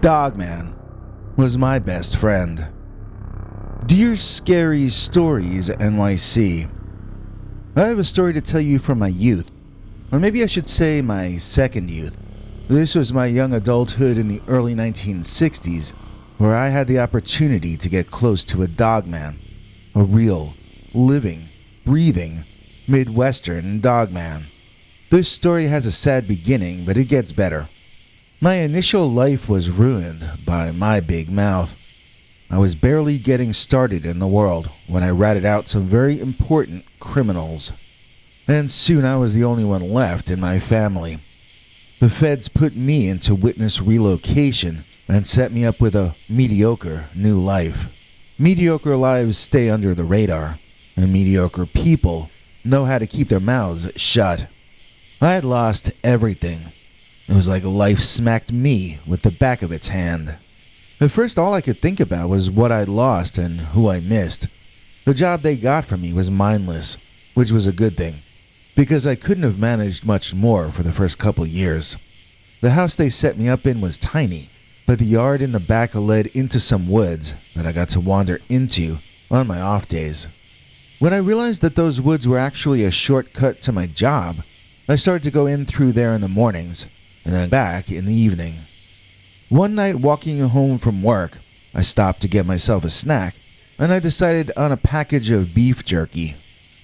Dogman was my best friend. Dear Scary Stories NYC, I have a story to tell you from my youth, or maybe I should say my second youth. This was my young adulthood in the early 1960s, where I had the opportunity to get close to a dogman, a real, living, breathing, Midwestern dogman. This story has a sad beginning, but it gets better. My initial life was ruined by my big mouth. I was barely getting started in the world when I ratted out some very important criminals. And soon I was the only one left in my family. The feds put me into witness relocation and set me up with a mediocre new life. Mediocre lives stay under the radar, and mediocre people know how to keep their mouths shut. I had lost everything. It was like life smacked me with the back of its hand. At first, all I could think about was what I'd lost and who I missed. The job they got for me was mindless, which was a good thing, because I couldn't have managed much more for the first couple years. The house they set me up in was tiny, but the yard in the back led into some woods that I got to wander into on my off days. When I realized that those woods were actually a shortcut to my job, I started to go in through there in the mornings, and then back in the evening. One night walking home from work, I stopped to get myself a snack, and I decided on a package of beef jerky.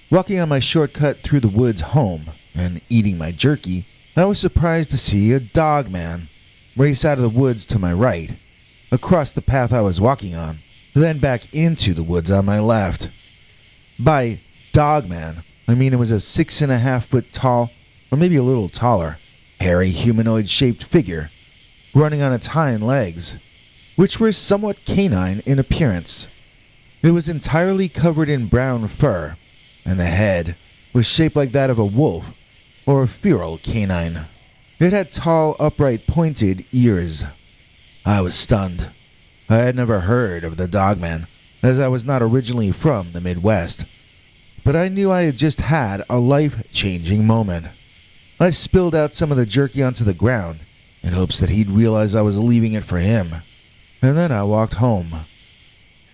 Walking on my shortcut through the woods home, and eating my jerky, I was surprised to see a dogman race out of the woods to my right, across the path I was walking on, then back into the woods on my left. By dogman, I mean it was a 6.5-foot tall, or maybe a little taller, hairy humanoid-shaped figure, running on its hind legs, which were somewhat canine in appearance. It was entirely covered in brown fur, and the head was shaped like that of a wolf or a feral canine. It had tall, upright, pointed ears. I was stunned. I had never heard of the dogman, as I was not originally from the Midwest, but I knew I had just had a life-changing moment. I spilled out some of the jerky onto the ground in hopes that he'd realize I was leaving it for him, and then I walked home.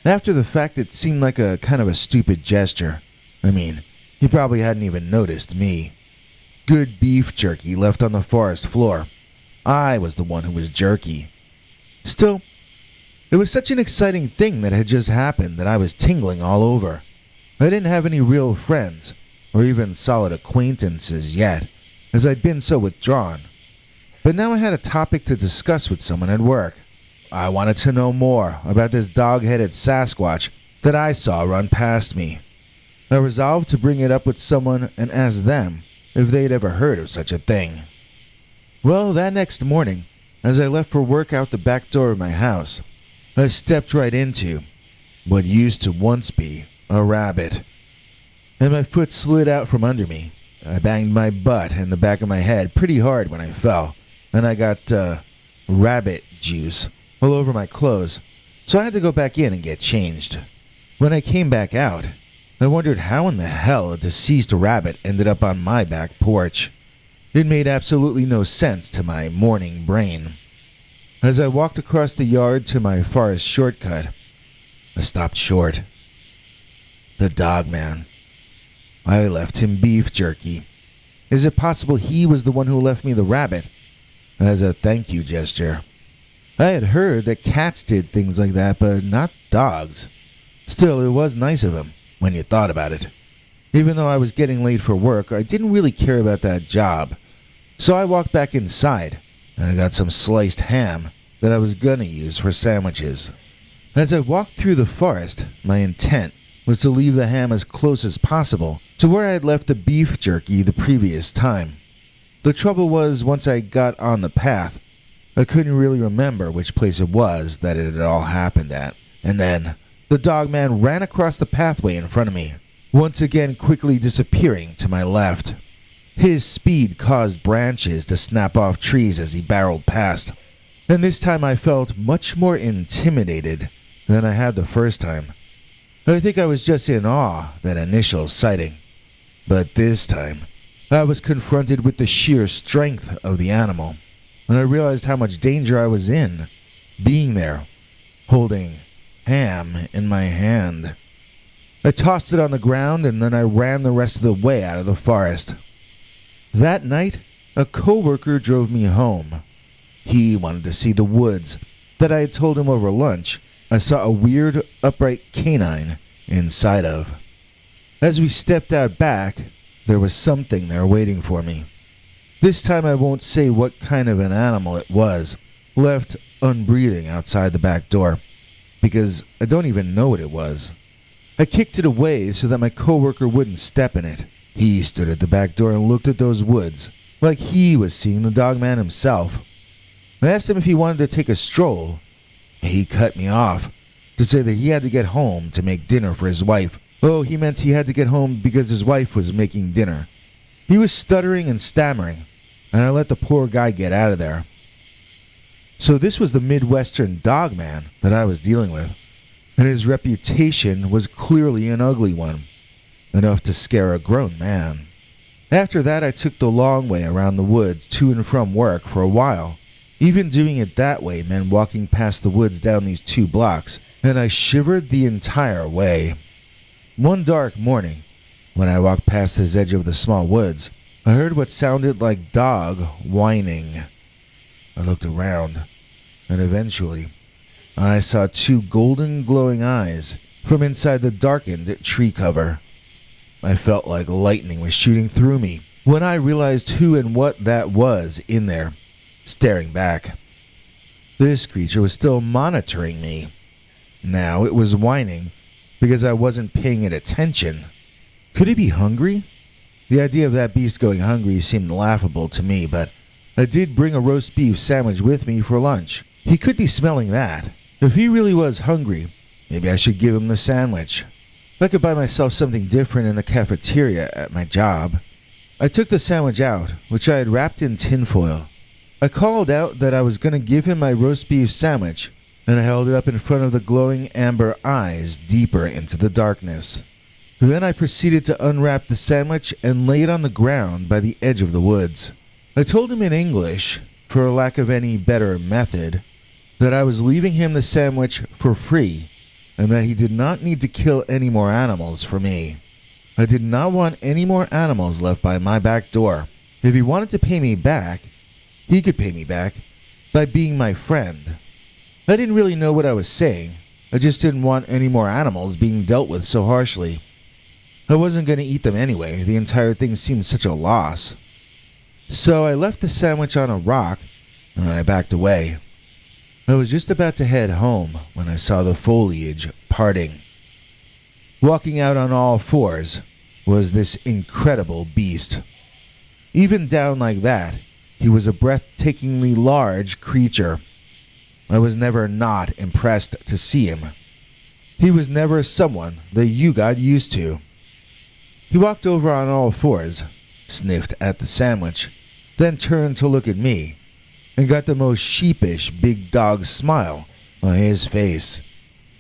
After the fact, it seemed like a kind of a stupid gesture. I mean, he probably hadn't even noticed me. Good beef jerky left on the forest floor. I was the one who was jerky. Still, it was such an exciting thing that had just happened that I was tingling all over. I didn't have any real friends, or even solid acquaintances yet, as I'd been so withdrawn. But now I had a topic to discuss with someone at work. I wanted to know more about this dog-headed Sasquatch that I saw run past me. I resolved to bring it up with someone and ask them if they'd ever heard of such a thing. Well, that next morning, as I left for work out the back door of my house, I stepped right into what used to once be a rabbit, and my foot slid out from under me. I banged my butt and the back of my head pretty hard when I fell, and I got rabbit juice all over my clothes, so I had to go back in and get changed. When I came back out, I wondered how in the hell a deceased rabbit ended up on my back porch. It made absolutely no sense to my morning brain. As I walked across the yard to my forest shortcut, I stopped short. The dogman. I left him beef jerky. Is it possible he was the one who left me the rabbit? As a thank you gesture. I had heard that cats did things like that, but not dogs. Still, it was nice of him, when you thought about it. Even though I was getting late for work, I didn't really care about that job. So I walked back inside, and I got some sliced ham that I was gonna use for sandwiches. As I walked through the forest, my intent was to leave the ham as close as possible to where I had left the beef jerky the previous time. The trouble was, once I got on the path, I couldn't really remember which place it was that it had all happened at. And then, the dogman ran across the pathway in front of me, once again quickly disappearing to my left. His speed caused branches to snap off trees as he barreled past, and this time I felt much more intimidated than I had the first time. I think I was just in awe that initial sighting. But this time, I was confronted with the sheer strength of the animal, and I realized how much danger I was in. being there, holding ham in my hand. I tossed it on the ground and then I ran the rest of the way out of the forest. That night, a coworker drove me home. He wanted to see the woods that I had told him over lunch I saw a weird, upright canine inside of. As we stepped out back, there was something there waiting for me. This time I won't say what kind of an animal it was, left unbreathing outside the back door, because I don't even know what it was. I kicked it away so that my coworker wouldn't step in it. He stood at the back door and looked at those woods, like he was seeing the Dogman himself. I asked him if he wanted to take a stroll. He cut me off to say that he had to get home to make dinner for his wife. Oh, he meant he had to get home because his wife was making dinner. He was stuttering and stammering, and I let the poor guy get out of there. So this was the Midwestern Dogman that I was dealing with, and his reputation was clearly an ugly one, enough to scare a grown man. After that, I took the long way around the woods to and from work for a while. Even doing it that way meant walking past the woods down these 2 blocks, and I shivered the entire way. One dark morning, when I walked past this edge of the small woods, I heard what sounded like dog whining. I looked around, and eventually, I saw 2 golden glowing eyes from inside the darkened tree cover. I felt like lightning was shooting through me when I realized who and what that was in there, staring back. This creature was still monitoring me. Now it was whining because I wasn't paying it attention. Could it be hungry? The idea of that beast going hungry seemed laughable to me, but I did bring a roast beef sandwich with me for lunch. He could be smelling that. If he really was hungry, maybe I should give him the sandwich. I could buy myself something different in the cafeteria at my job. I took the sandwich out, which I had wrapped in tinfoil. I called out that I was going to give him my roast beef sandwich, and I held it up in front of the glowing amber eyes deeper into the darkness. Then I proceeded to unwrap the sandwich and lay it on the ground by the edge of the woods. I told him in English, for lack of any better method, that I was leaving him the sandwich for free, and that he did not need to kill any more animals for me. I did not want any more animals left by my back door. If he wanted to pay me back, he could pay me back by being my friend. I didn't really know what I was saying. I just didn't want any more animals being dealt with so harshly. I wasn't going to eat them anyway. The entire thing seemed such a loss. So I left the sandwich on a rock, and I backed away. I was just about to head home when I saw the foliage parting. Walking out on all 4s was this incredible beast. Even down like that, he was a breathtakingly large creature. I was never not impressed to see him. He was never someone that you got used to. He walked over on all 4s, sniffed at the sandwich, then turned to look at me, and got the most sheepish big dog smile on his face.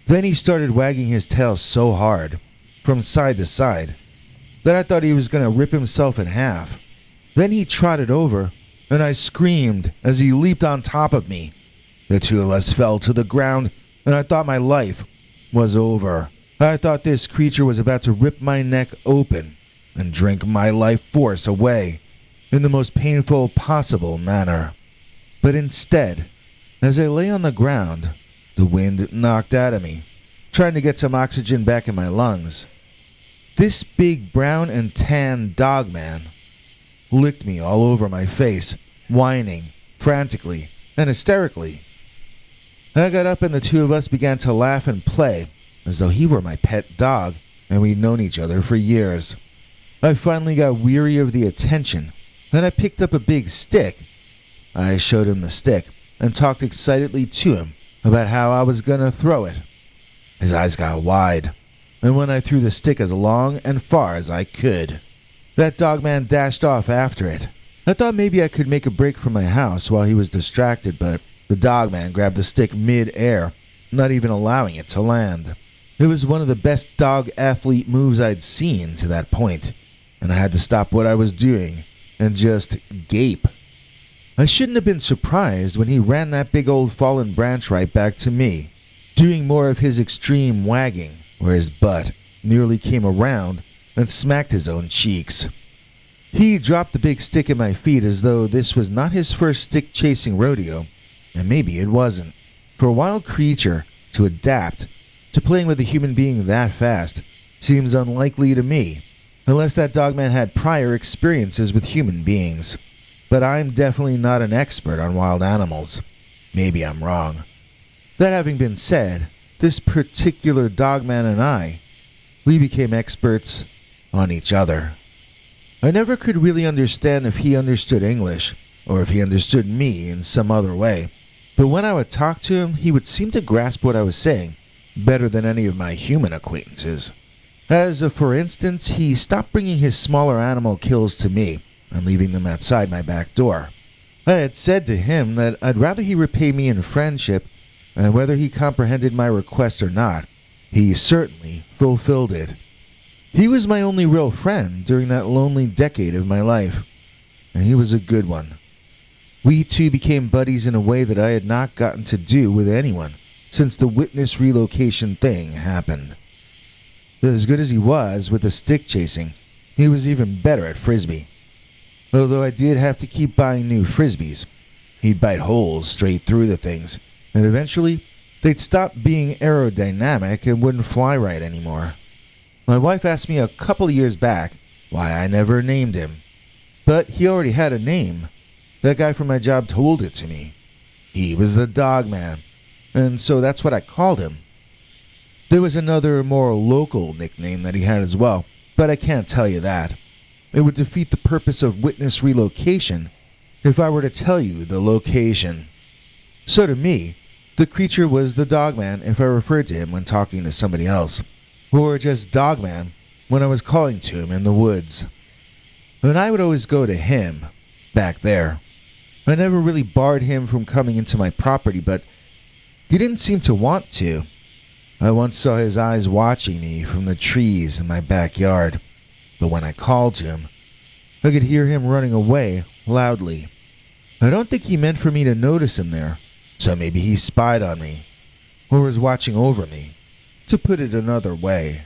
Then he started wagging his tail so hard, from side to side, that I thought he was going to rip himself in half. Then he trotted over, and I screamed as he leaped on top of me. The 2 of us fell to the ground, and I thought my life was over. I thought this creature was about to rip my neck open and drink my life force away in the most painful possible manner. But instead, as I lay on the ground, the wind knocked out of me, trying to get some oxygen back in my lungs. This big brown and tan Dogman licked me all over my face, whining frantically and hysterically. I got up and the 2 of us began to laugh and play as though he were my pet dog and we'd known each other for years. I finally got weary of the attention, and I picked up a big stick. I showed him the stick and talked excitedly to him about how I was going to throw it. His eyes got wide, and when I threw the stick as long and far as I could, that Dogman dashed off after it. I thought maybe I could make a break for my house while he was distracted, but the Dogman grabbed the stick mid-air, not even allowing it to land. It was one of the best dog athlete moves I'd seen to that point, and I had to stop what I was doing and just gape. I shouldn't have been surprised when he ran that big old fallen branch right back to me, doing more of his extreme wagging, where his butt nearly came around and smacked his own cheeks. He dropped the big stick at my feet as though this was not his first stick-chasing rodeo, and maybe it wasn't. For a wild creature to adapt to playing with a human being that fast seems unlikely to me, unless that Dogman had prior experiences with human beings. But I'm definitely not an expert on wild animals. Maybe I'm wrong. That having been said, this particular Dogman and I, we became experts on each other. I never could really understand if he understood English, or if he understood me in some other way. But when I would talk to him, he would seem to grasp what I was saying better than any of my human acquaintances. As for instance, he stopped bringing his smaller animal kills to me and leaving them outside my back door. I had said to him that I'd rather he repay me in friendship, and whether he comprehended my request or not, he certainly fulfilled it. He was my only real friend during that lonely decade of my life, and he was a good one. We two became buddies in a way that I had not gotten to do with anyone since the witness relocation thing happened. As good as he was with the stick chasing, he was even better at frisbee. Although I did have to keep buying new frisbees. He'd bite holes straight through the things, and eventually they'd stop being aerodynamic and wouldn't fly right anymore. My wife asked me a couple of years back why I never named him. But he already had a name. That guy from my job told it to me. He was the Dogman, and so that's what I called him. There was another more local nickname that he had as well, but I can't tell you that. It would defeat the purpose of witness relocation if I were to tell you the location. So to me, the creature was the Dogman if I referred to him when talking to somebody else, or just Dogman when I was calling to him in the woods. And I would always go to him, back there. I never really barred him from coming into my property, but he didn't seem to want to. I once saw his eyes watching me from the trees in my backyard, but when I called to him, I could hear him running away loudly. I don't think he meant for me to notice him there, so maybe he spied on me, or was watching over me. To put it another way,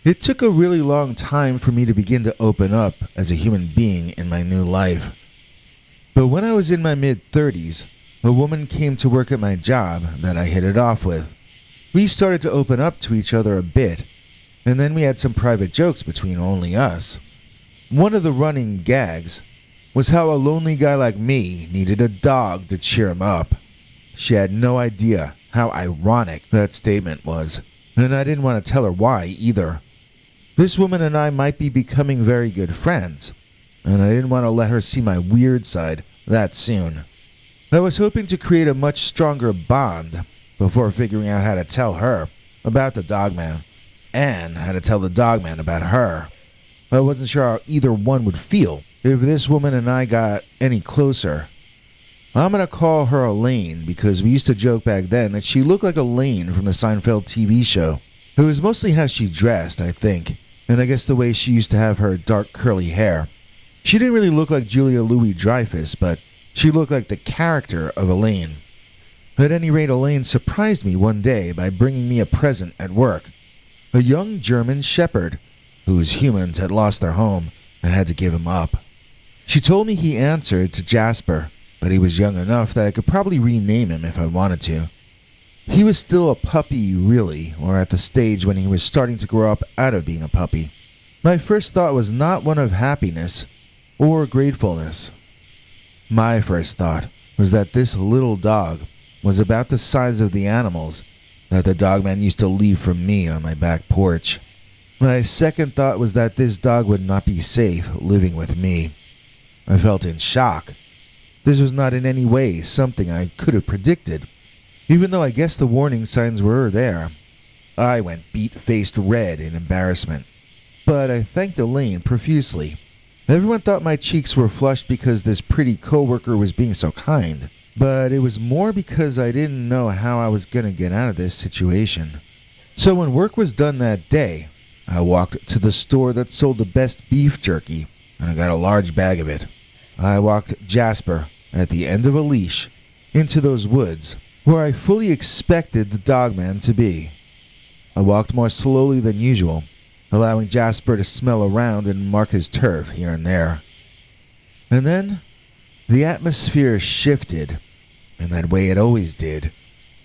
it took a really long time for me to begin to open up as a human being in my new life. But when I was in my mid-30s, a woman came to work at my job that I hit it off with. We started to open up to each other a bit, and then we had some private jokes between only us. One of the running gags was how a lonely guy like me needed a dog to cheer him up. She had no idea how ironic that statement was, and I didn't want to tell her why either. This woman and I might be becoming very good friends, and I didn't want to let her see my weird side that soon. I was hoping to create a much stronger bond before figuring out how to tell her about the Dogman, and how to tell the Dogman about her. I wasn't sure how either one would feel if this woman and I got any closer. I'm going to call her Elaine because we used to joke back then that she looked like Elaine from the Seinfeld TV show. It was mostly how she dressed, I think, and I guess the way she used to have her dark curly hair. She didn't really look like Julia Louis-Dreyfus, but she looked like the character of Elaine. At any rate, Elaine surprised me one day by bringing me a present at work. A young German shepherd, whose humans had lost their home and had to give him up. She told me he answered to Jasper, but he was young enough that I could probably rename him if I wanted to. He was still a puppy, really, or at the stage when he was starting to grow up out of being a puppy. My first thought was not one of happiness or gratefulness. My first thought was that this little dog was about the size of the animals that the Dogman used to leave for me on my back porch. My second thought was that this dog would not be safe living with me. I felt in shock. This was not in any way something I could have predicted, even though I guess the warning signs were there. I went beet-faced red in embarrassment, but I thanked Elaine profusely. Everyone thought my cheeks were flushed because this pretty coworker was being so kind, but it was more because I didn't know how I was going to get out of this situation. So when work was done that day, I walked to the store that sold the best beef jerky, and I got a large bag of it. I walked Jasper at the end of a leash into those woods where I fully expected the Dogman to be. I walked more slowly than usual, allowing Jasper to smell around and mark his turf here and there. And then, the atmosphere shifted, in that way it always did,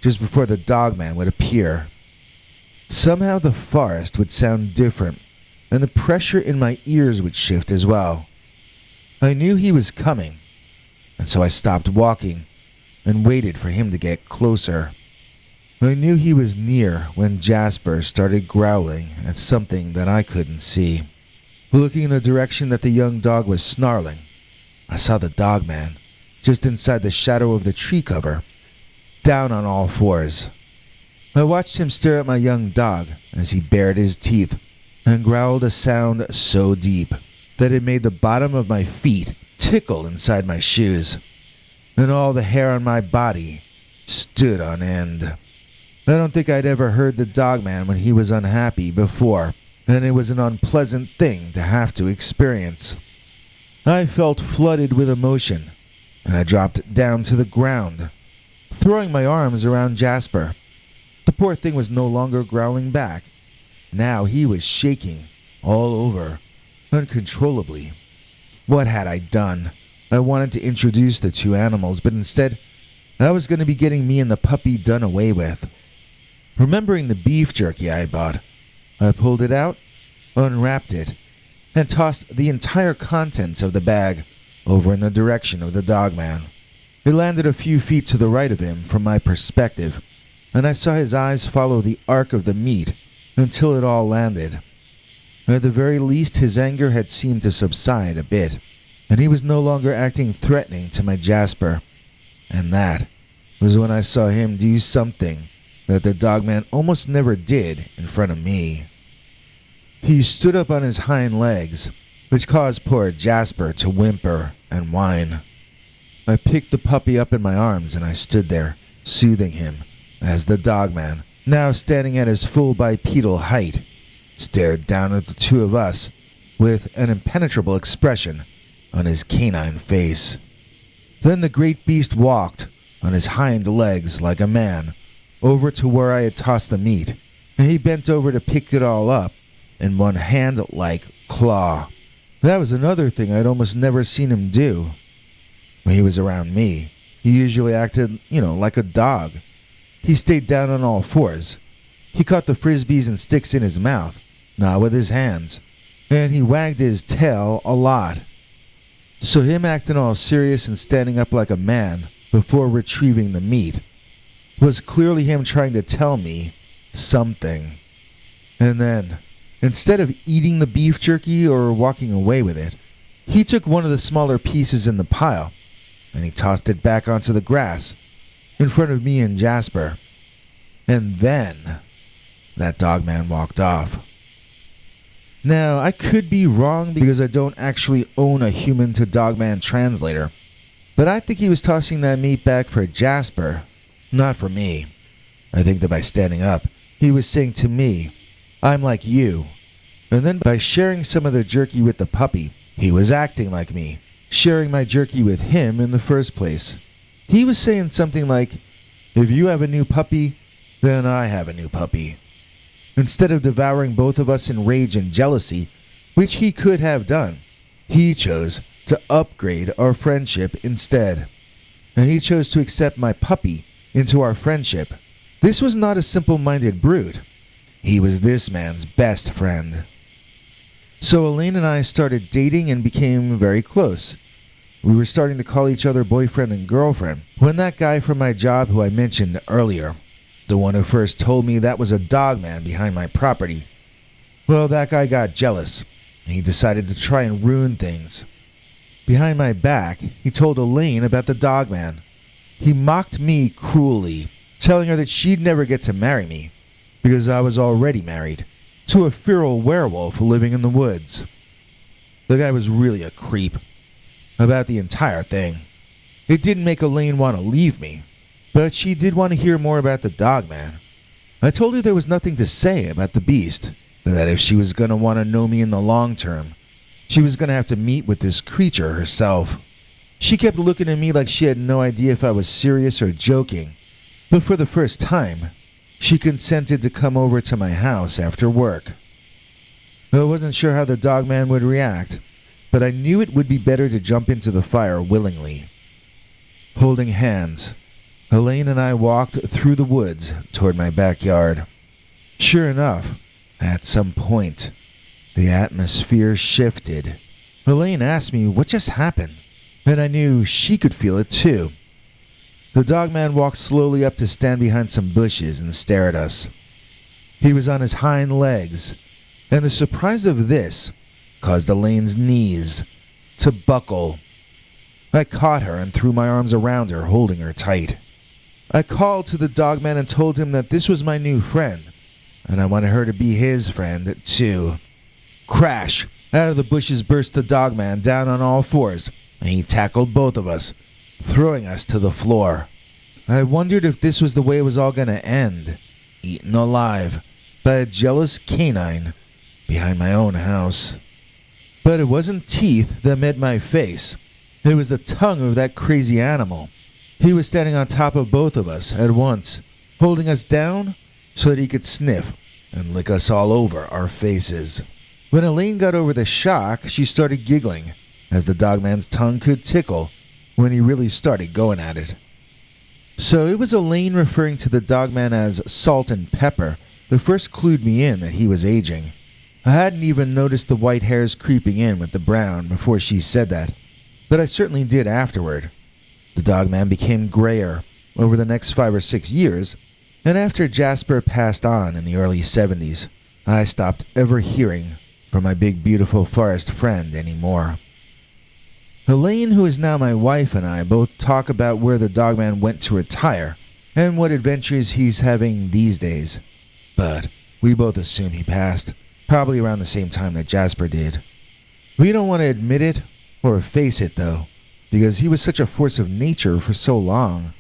just before the Dogman would appear. Somehow the forest would sound different, and the pressure in my ears would shift as well. I knew he was coming, and so I stopped walking and waited for him to get closer. I knew he was near when Jasper started growling at something that I couldn't see. Looking in the direction that the young dog was snarling, I saw the Dogman, just inside the shadow of the tree cover, down on all fours. I watched him stare at my young dog as he bared his teeth and growled a sound so deep that it made the bottom of my feet tickle inside my shoes, and all the hair on my body stood on end. I don't think I'd ever heard the Dogman when he was unhappy before, and it was an unpleasant thing to have to experience. I felt flooded with emotion, and I dropped down to the ground, throwing my arms around Jasper. The poor thing was no longer growling back. Now he was shaking all over, uncontrollably. What had I done? I wanted to introduce the two animals, but instead, I was going to be getting me and the puppy done away with. Remembering the beef jerky I had bought, I pulled it out, unwrapped it, and tossed the entire contents of the bag over in the direction of the Dogman. It landed a few feet to the right of him from my perspective, and I saw his eyes follow the arc of the meat until it all landed. At the very least, his anger had seemed to subside a bit, and he was no longer acting threatening to my Jasper. And that was when I saw him do something that the Dogman almost never did in front of me. He stood up on his hind legs, which caused poor Jasper to whimper and whine. I picked the puppy up in my arms and I stood there, soothing him, as the Dogman, now standing at his full bipedal height, stared down at the two of us with an impenetrable expression on his canine face. Then the great beast walked on his hind legs like a man over to where I had tossed the meat, and he bent over to pick it all up in one hand-like claw. That was another thing I'd almost never seen him do. When he was around me, he usually acted, like a dog. He stayed down on all fours. He caught the frisbees and sticks in his mouth, not with his hands, and he wagged his tail a lot. So him acting all serious and standing up like a man before retrieving the meat was clearly him trying to tell me something. And then, instead of eating the beef jerky or walking away with it, he took one of the smaller pieces in the pile and he tossed it back onto the grass in front of me and Jasper. And then that Dogman walked off. Now, I could be wrong because I don't actually own a human-to-Dogman translator, but I think he was tossing that meat back for Jasper, not for me. I think that by standing up, he was saying to me, I'm like you. And then by sharing some of the jerky with the puppy, he was acting like me, sharing my jerky with him in the first place. He was saying something like, if you have a new puppy, then I have a new puppy. Instead of devouring both of us in rage and jealousy, which he could have done, he chose to upgrade our friendship instead. And he chose to accept my puppy into our friendship. This was not a simple-minded brute. He was this man's best friend. So Elaine and I started dating and became very close. We were starting to call each other boyfriend and girlfriend when that guy from my job who I mentioned earlier, the one who first told me that was a Dogman behind my property, well, that guy got jealous and he decided to try and ruin things. Behind my back, he told Elaine about the Dogman. He mocked me cruelly, telling her that she'd never get to marry me because I was already married to a feral werewolf living in the woods. The guy was really a creep about the entire thing. It didn't make Elaine want to leave me, but she did want to hear more about the Dogman. I told her there was nothing to say about the beast, that if she was going to want to know me in the long term, she was going to have to meet with this creature herself. She kept looking at me like she had no idea if I was serious or joking. But for the first time, she consented to come over to my house after work. I wasn't sure how the Dogman would react, but I knew it would be better to jump into the fire willingly. Holding hands, Elaine and I walked through the woods toward my backyard. Sure enough, at some point, the atmosphere shifted. Elaine asked me what just happened, and I knew she could feel it too. The Dogman walked slowly up to stand behind some bushes and stare at us. He was on his hind legs, and the surprise of this caused Elaine's knees to buckle. I caught her and threw my arms around her, holding her tight. I called to the Dogman and told him that this was my new friend, and I wanted her to be his friend too. Crash! Out of the bushes burst the Dogman down on all fours, and he tackled both of us, throwing us to the floor. I wondered if this was the way it was all going to end, eaten alive by a jealous canine behind my own house. But it wasn't teeth that met my face. It was the tongue of that crazy animal. He was standing on top of both of us at once, holding us down so that he could sniff and lick us all over our faces. When Elaine got over the shock, she started giggling, as the Dogman's tongue could tickle when he really started going at it. So it was Elaine referring to the Dogman as salt and pepper that first clued me in that he was aging. I hadn't even noticed the white hairs creeping in with the brown before she said that, but I certainly did afterward. The Dogman became grayer over the next 5 or 6 years, and after Jasper passed on in the early 70s, I stopped ever hearing from my big beautiful forest friend anymore. Elaine, who is now my wife, and I both talk about where the Dogman went to retire and what adventures he's having these days. But we both assume he passed, probably around the same time that Jasper did. We don't want to admit it or face it, though, because he was such a force of nature for so long.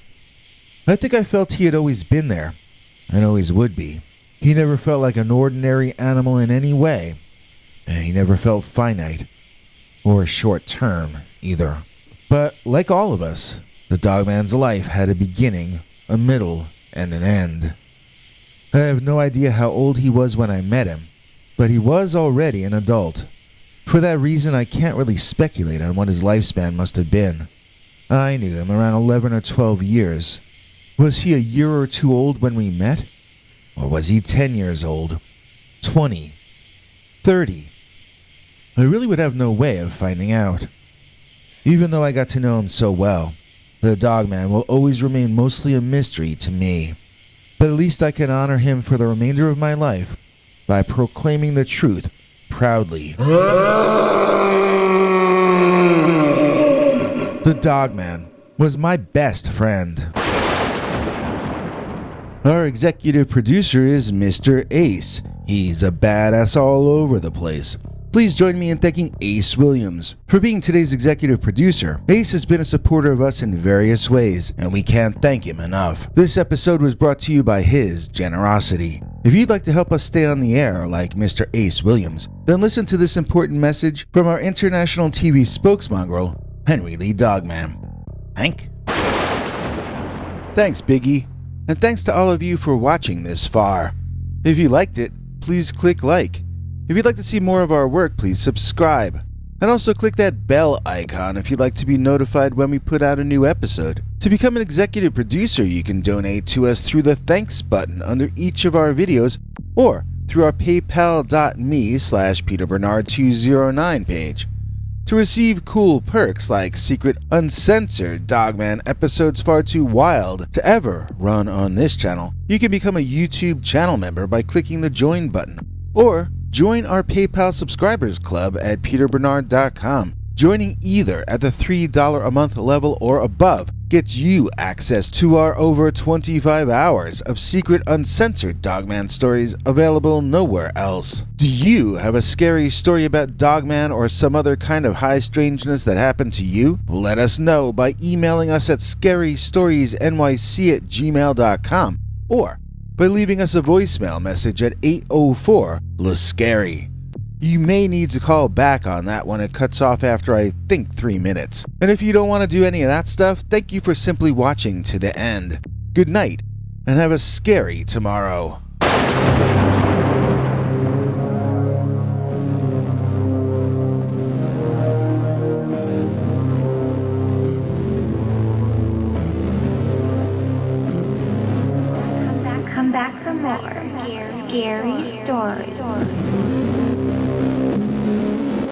I think I felt he had always been there, and always would be. He never felt like an ordinary animal in any way, and he never felt finite, or short-term either. But like all of us, the Dogman's life had a beginning, a middle, and an end. I have no idea how old he was when I met him, but he was already an adult. For that reason, I can't really speculate on what his lifespan must have been. I knew him around 11 or 12 years. Was he a year or two old when we met? Or was he 10 years old? 20? 30? I really would have no way of finding out. Even though I got to know him so well, the Dogman will always remain mostly a mystery to me. But at least I can honor him for the remainder of my life by proclaiming the truth proudly. The Dogman was my best friend. Our executive producer is Mr. Ace. He's a badass all over the place. Please join me in thanking Ace Williams for being today's executive producer. Ace has been a supporter of us in various ways, and we can't thank him enough. This episode was brought to you by his generosity. If you'd like to help us stay on the air like Mr. Ace Williams, then listen to this important message from our international TV spokesmongrel, Henry Lee Dogman. Hank? Thanks, Biggie. And thanks to all of you for watching this far. If you liked it, please click like. If you'd like to see more of our work, please subscribe. And also click that bell icon if you'd like to be notified when we put out a new episode. To become an executive producer, you can donate to us through the thanks button under each of our videos or through our paypal.me/PeterBernard209 page. To receive cool perks like secret uncensored Dogman episodes far too wild to ever run on this channel, you can become a YouTube channel member by clicking the join button, or join our PayPal subscribers club at peterbernard.com. Joining either at the $3 a month level or above gets you access to our over 25 hours of secret uncensored Dogman stories available nowhere else. Do you have a scary story about Dogman or some other kind of high strangeness that happened to you? Let us know by emailing us at scarystoriesnyc@gmail.com or by leaving us a voicemail message at 804-LASCARY. You may need to call back on that one. It cuts off after, I think, 3 minutes. And if you don't want to do any of that stuff, thank you for simply watching to the end. Good night, and have a scary tomorrow. Come back for more scary stories.